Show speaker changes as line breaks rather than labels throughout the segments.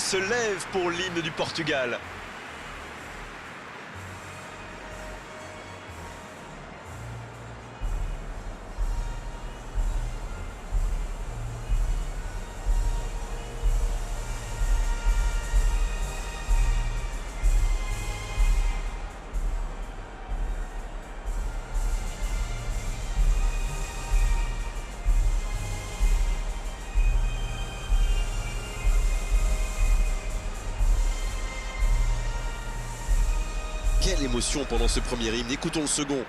se lève pour l'hymne du Portugal. Quelle émotion pendant ce premier hymne, écoutons le second.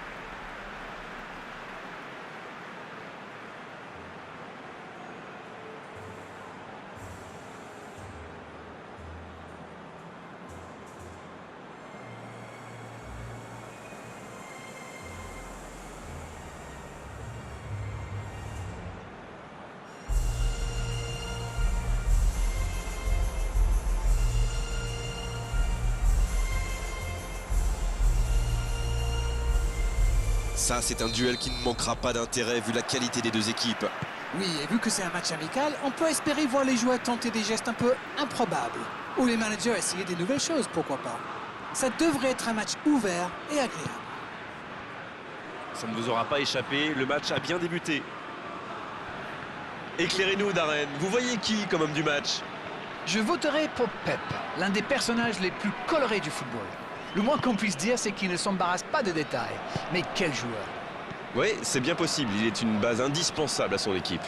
Ça, c'est un duel qui ne manquera pas d'intérêt vu la qualité des deux équipes.
Oui, et vu que c'est un match amical, on peut espérer voir les joueurs tenter des gestes un peu improbables. Ou les managers essayer des nouvelles choses, pourquoi pas. Ça devrait être un match ouvert et agréable.
Ça ne vous aura pas échappé, le match a bien débuté. Éclairez-nous, Darren, vous voyez qui comme homme du match?
Je voterai pour Pep, l'un des personnages les plus colorés du football. Le moins qu'on puisse dire, c'est qu'il ne s'embarrasse pas de détails. Mais quel joueur!
Oui, c'est bien possible, il est une base indispensable à son équipe.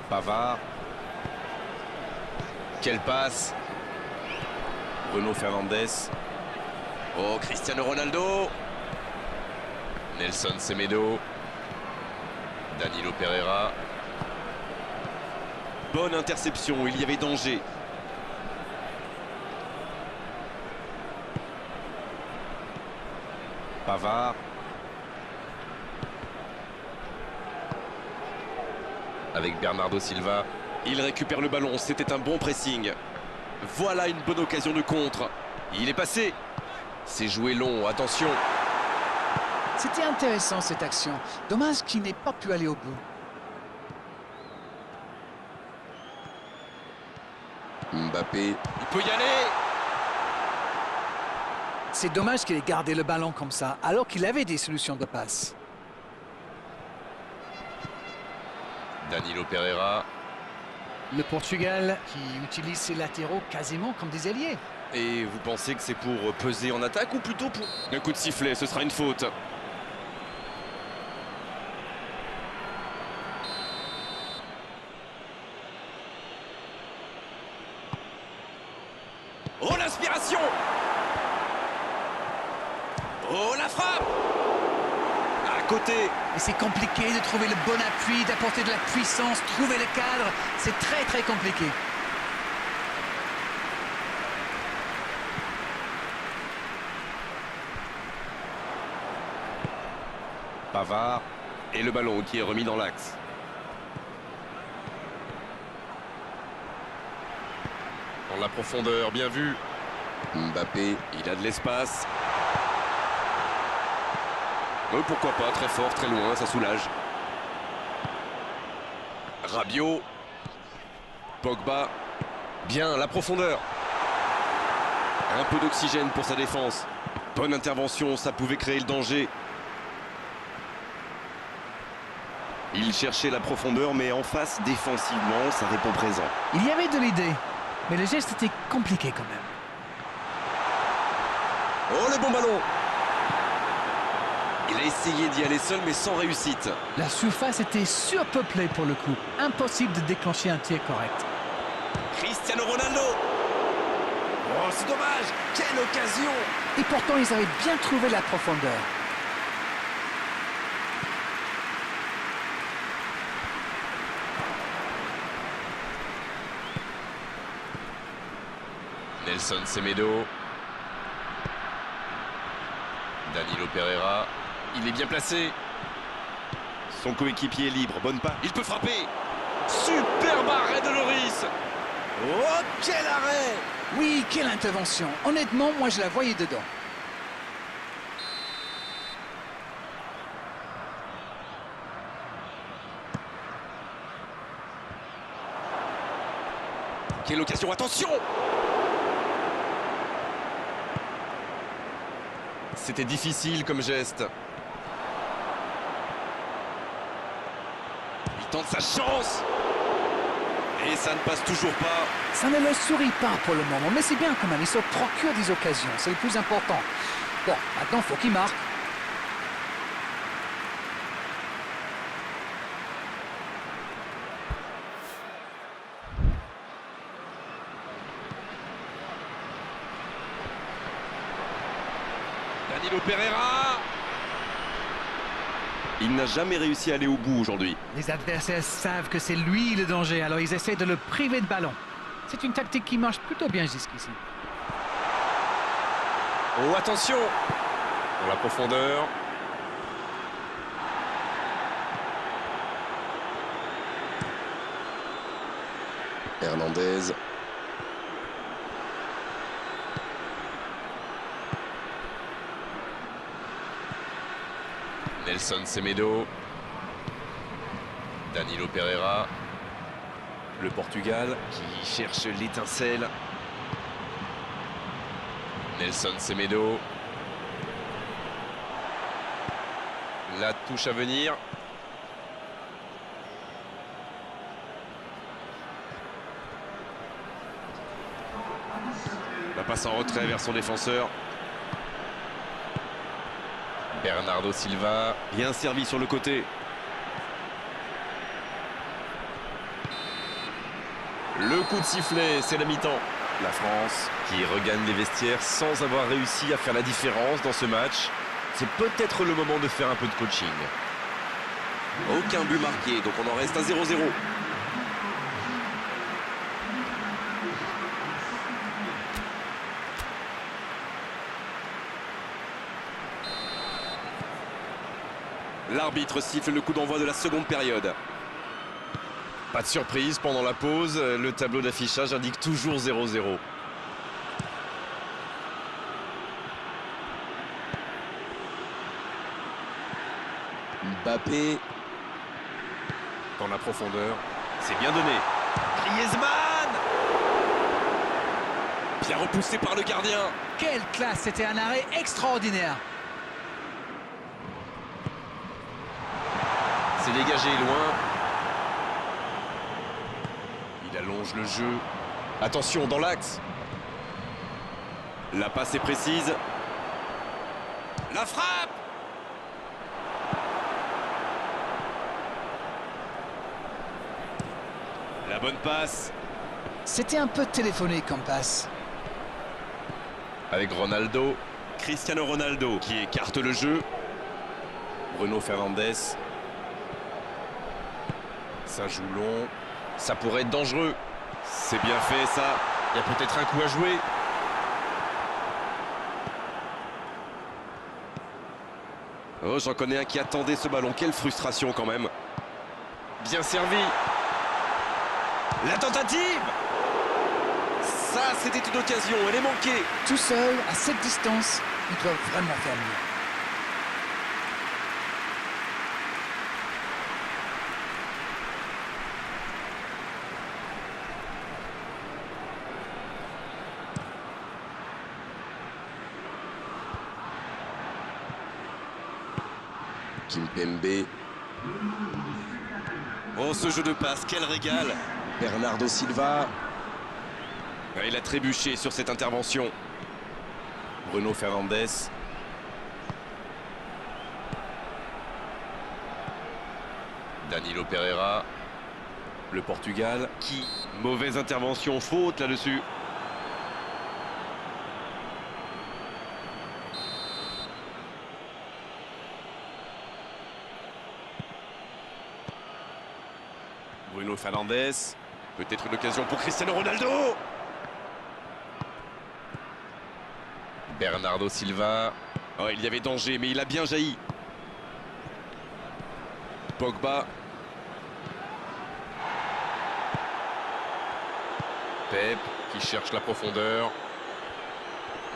Pavard. Quelle passe! Bruno Fernandes. Oh, Cristiano Ronaldo. Nelson Semedo. Danilo Pereira. Bonne interception, il y avait danger. Pavard. Avec Bernardo Silva. Il récupère le ballon, c'était un bon pressing. Voilà une bonne occasion de contre. Il est passé. C'est joué long, attention.
C'était intéressant cette action. Dommage qu'il n'ait pas pu aller au bout.
Mbappé, il peut y aller.
C'est dommage qu'il ait gardé le ballon comme ça, alors qu'il avait des solutions de passe.
Danilo Pereira.
Le Portugal qui utilise ses latéraux quasiment comme des ailiers.
Et vous pensez que c'est pour peser en attaque ou plutôt pour... Un coup de sifflet, ce sera une faute. Oh, l'inspiration! Oh, la frappe! À côté.
Et c'est compliqué de trouver le bon appui, d'apporter de la puissance, trouver le cadre. C'est très très compliqué.
Pavard. Et le ballon qui est remis dans l'axe. Dans la profondeur, bien vu. Mbappé, il a de l'espace. Pourquoi pas, très fort, très loin, ça soulage. Rabiot. Pogba. Bien, la profondeur. Un peu d'oxygène pour sa défense. Bonne intervention, ça pouvait créer le danger. Il cherchait la profondeur, mais en face, défensivement, ça répond présent.
Il y avait de l'idée, mais le geste était compliqué quand même.
Oh, le bon ballon! Il a essayé d'y aller seul, mais sans réussite.
La surface était surpeuplée pour le coup. Impossible de déclencher un tir correct.
Cristiano Ronaldo! Oh, c'est dommage! Quelle occasion!
Et pourtant, ils avaient bien trouvé la profondeur.
Nelson Semedo. Danilo Pereira. Il est bien placé. Son coéquipier est libre. Bonne passe. Il peut frapper. Superbe arrêt de Lloris. Oh, quel arrêt!
Oui, quelle intervention. Honnêtement, moi, je la voyais dedans.
Quelle occasion, attention! C'était difficile comme geste. Il tente sa chance. Et ça ne passe toujours pas.
Ça ne leur sourit pas pour le moment, mais c'est bien quand même. Ils se procurent des occasions, c'est le plus important. Bon, maintenant, il faut qu'ils marquent.
Danilo Pereira. Il n'a jamais réussi à aller au bout aujourd'hui.
Les adversaires savent que c'est lui le danger, alors ils essaient de le priver de ballon. C'est une tactique qui marche plutôt bien jusqu'ici.
Oh, attention! Dans la profondeur. Hernandez. Nelson Semedo. Danilo Pereira. Le Portugal qui cherche l'étincelle. Nelson Semedo. La touche à venir. La passe en retrait vers son défenseur. Bernardo Silva, bien servi sur le côté. Le coup de sifflet, c'est la mi-temps. La France qui regagne les vestiaires sans avoir réussi à faire la différence dans ce match. C'est peut-être le moment de faire un peu de coaching. Aucun but marqué, donc on en reste à 0-0. L'arbitre siffle le coup d'envoi de la seconde période. Pas de surprise pendant la pause, le tableau d'affichage indique toujours 0-0. Mbappé. Dans la profondeur, c'est bien donné. Griezmann. Bien repoussé par le gardien.
Quelle classe, c'était un arrêt extraordinaire.
C'est dégagé loin. Il allonge le jeu. Attention dans l'axe. La passe est précise. La frappe. La bonne passe.
C'était un peu téléphoné comme passe.
Avec Ronaldo. Cristiano Ronaldo qui écarte le jeu. Bruno Fernandes. Ça joue long. Ça pourrait être dangereux. C'est bien fait ça. Il y a peut-être un coup à jouer. Oh, j'en connais un qui attendait ce ballon. Quelle frustration quand même. Bien servi. La tentative. Ça, c'était une occasion. Elle est manquée.
Tout seul, à cette distance, ils doivent vraiment faire mieux.
Kimpembe. Oh, ce jeu de passe, quel régal. Bernardo Silva. Il a trébuché sur cette intervention. Bruno Fernandes. Danilo Pereira. Le Portugal qui... Mauvaise intervention, faute là-dessus. Bruno Fernandes. Peut-être une occasion pour Cristiano Ronaldo. Bernardo Silva. Oh, il y avait danger, mais il a bien jailli. Pogba. Pep qui cherche la profondeur.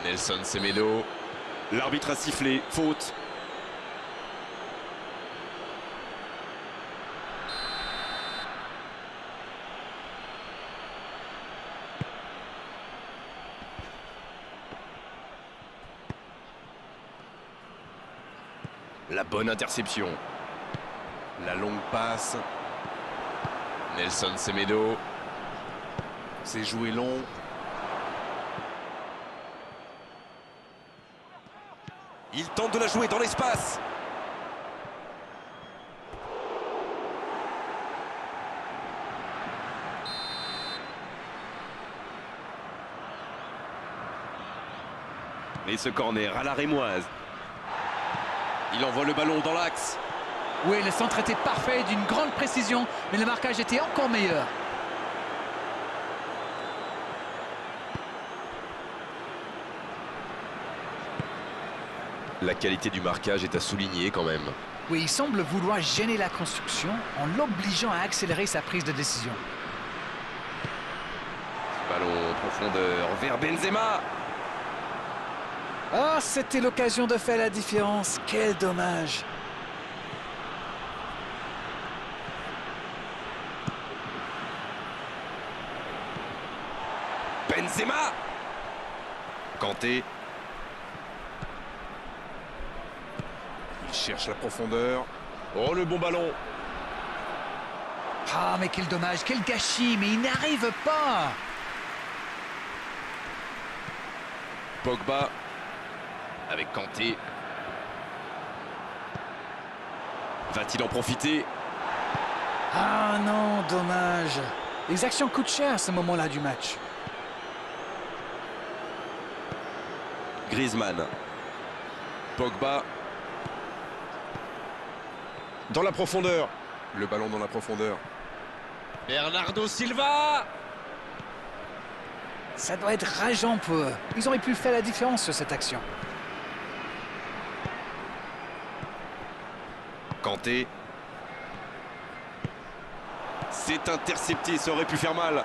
Nelson Semedo. L'arbitre a sifflé, faute. La bonne interception. La longue passe. Nelson Semedo. C'est joué long. Il tente de la jouer dans l'espace. Et ce corner à la rémoise. Il envoie le ballon dans l'axe.
Oui, le centre était parfait, d'une grande précision, mais le marquage était encore meilleur.
La qualité du marquage est à souligner quand même.
Oui, il semble vouloir gêner la construction en l'obligeant à accélérer sa prise de décision.
Ballon en profondeur vers Benzema.
Oh, c'était l'occasion de faire la différence. Quel dommage.
Benzema. Kanté. Il cherche la profondeur. Oh, le bon ballon.
Ah, mais quel dommage, quel gâchis, mais il n'arrive pas.
Pogba. Avec Kanté. Va-t-il en profiter?
Ah non, dommage. Les actions coûtent cher à ce moment-là du match.
Griezmann. Pogba. Dans la profondeur. Le ballon dans la profondeur. Bernardo Silva.
Ça doit être rageant pour eux. Ils auraient pu faire la différence sur cette action.
Kanté. C'est intercepté, ça aurait pu faire mal.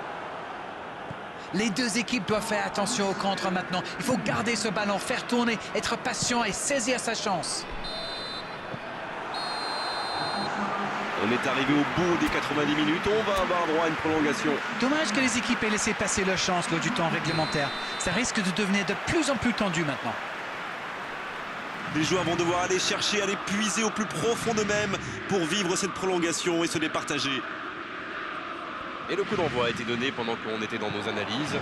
Les deux équipes doivent faire attention au contre maintenant. Il faut garder ce ballon, faire tourner, être patient et saisir sa chance.
On est arrivé au bout des 90 minutes, on va avoir droit à une prolongation.
Dommage que les équipes aient laissé passer leur chance lors du temps réglementaire. Ça risque de devenir de plus en plus tendu maintenant.
Les joueurs vont devoir aller chercher, aller puiser au plus profond d'eux-mêmes pour vivre cette prolongation et se départager. Et le coup d'envoi a été donné pendant qu'on était dans nos analyses.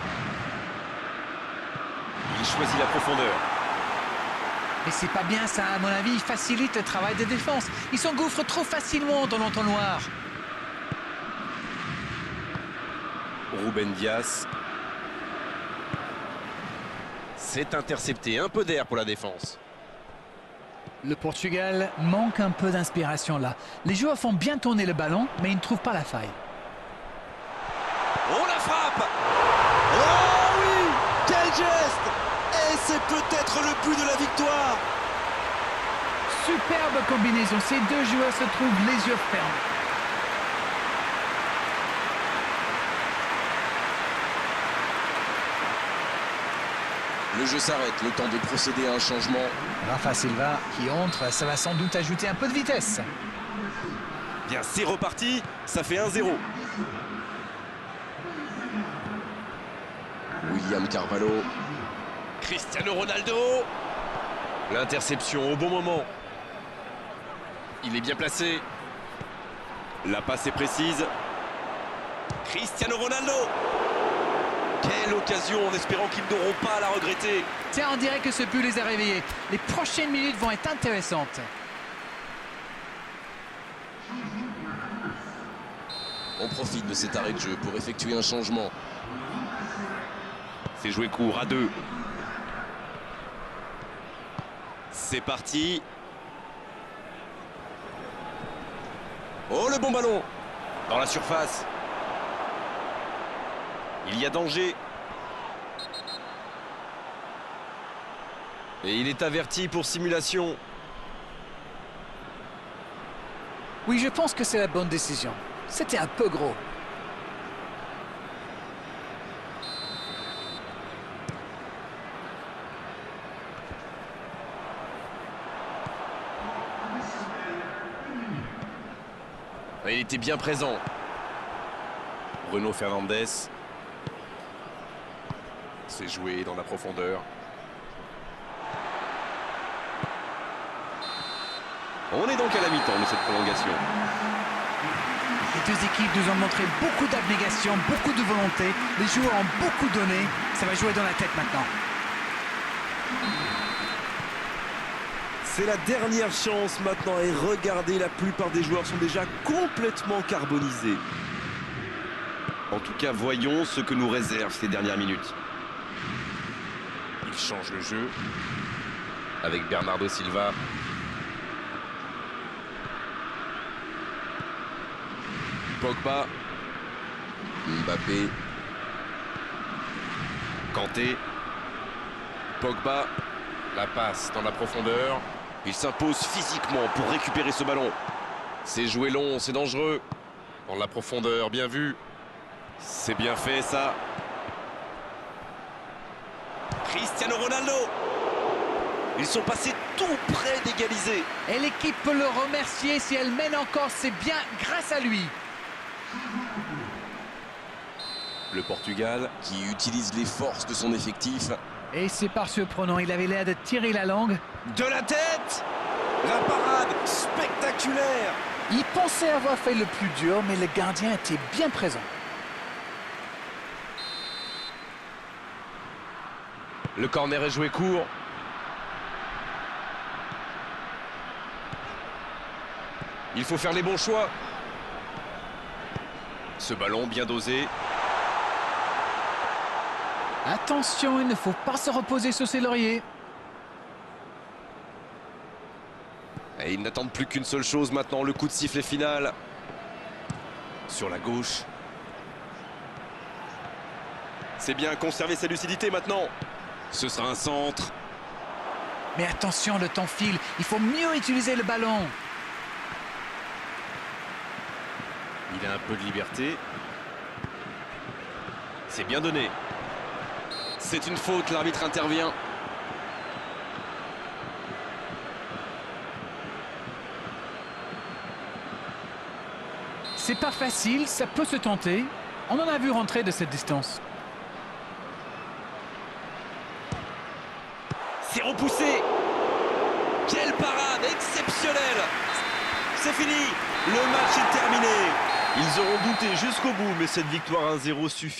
Il choisit la profondeur.
Mais c'est pas bien ça, à mon avis, il facilite le travail de défense. Ils s'engouffrent trop facilement dans l'entonnoir.
Ruben Dias. C'est intercepté, un peu d'air pour la défense.
Le Portugal manque un peu d'inspiration là. Les joueurs font bien tourner le ballon, mais ils ne trouvent pas la faille.
Oh, la frappe! Oh oui! Quel geste! Et c'est peut-être le but de la victoire!
Superbe combinaison, ces deux joueurs se trouvent les yeux fermés.
Le jeu s'arrête, le temps de procéder à un changement.
Rafa Silva qui entre, ça va sans doute ajouter un peu de vitesse.
Bien, c'est reparti, ça fait 1-0. William Carvalho. Cristiano Ronaldo. L'interception au bon moment. Il est bien placé. La passe est précise. Cristiano Ronaldo. Quelle occasion, en espérant qu'ils n'auront pas à la regretter.
Tiens, on dirait que ce but les a réveillés. Les prochaines minutes vont être intéressantes.
On profite de cet arrêt de jeu pour effectuer un changement. C'est joué court à 2. C'est parti. Oh, le bon ballon dans la surface. Il y a danger. Et il est averti pour simulation.
Oui, je pense que c'est la bonne décision. C'était un peu gros.
Il était bien présent. Bruno Fernandes. C'est joué dans la profondeur. On est donc à la mi-temps de cette prolongation.
Les deux équipes nous ont montré beaucoup d'abnégation, beaucoup de volonté. Les joueurs ont beaucoup donné. Ça va jouer dans la tête maintenant.
C'est la dernière chance maintenant et regardez, la plupart des joueurs sont déjà complètement carbonisés. En tout cas, voyons ce que nous réservent ces dernières minutes. Il change le jeu avec Bernardo Silva. Pogba, Mbappé, Kanté, Pogba, la passe dans la profondeur. Il s'impose physiquement pour récupérer ce ballon. C'est joué long, c'est dangereux. Dans la profondeur, bien vu. C'est bien fait ça. Cristiano Ronaldo. Ils sont passés tout près d'égaliser.
Et l'équipe peut le remercier si elle mène encore, c'est bien grâce à lui.
Le Portugal qui utilise les forces de son effectif.
Et c'est pas surprenant, il avait l'air de tirer la langue.
De la tête! La parade spectaculaire!
Il pensait avoir fait le plus dur, mais le gardien était bien présent.
Le corner est joué court. Il faut faire les bons choix. Ce ballon bien dosé.
Attention, il ne faut pas se reposer sur ses lauriers.
Et ils n'attendent plus qu'une seule chose maintenant, le coup de sifflet final. Sur la gauche. C'est bien, conserver sa lucidité maintenant. Ce sera un centre.
Mais attention, le temps file, il faut mieux utiliser le ballon.
Il a un peu de liberté. C'est bien donné. C'est une faute, l'arbitre intervient.
C'est pas facile, ça peut se tenter. On en a vu rentrer de cette distance.
C'est repoussé. Quelle parade exceptionnelle. C'est fini. Le match est terminé. Ils auront douté jusqu'au bout, mais cette victoire 1-0 suffit.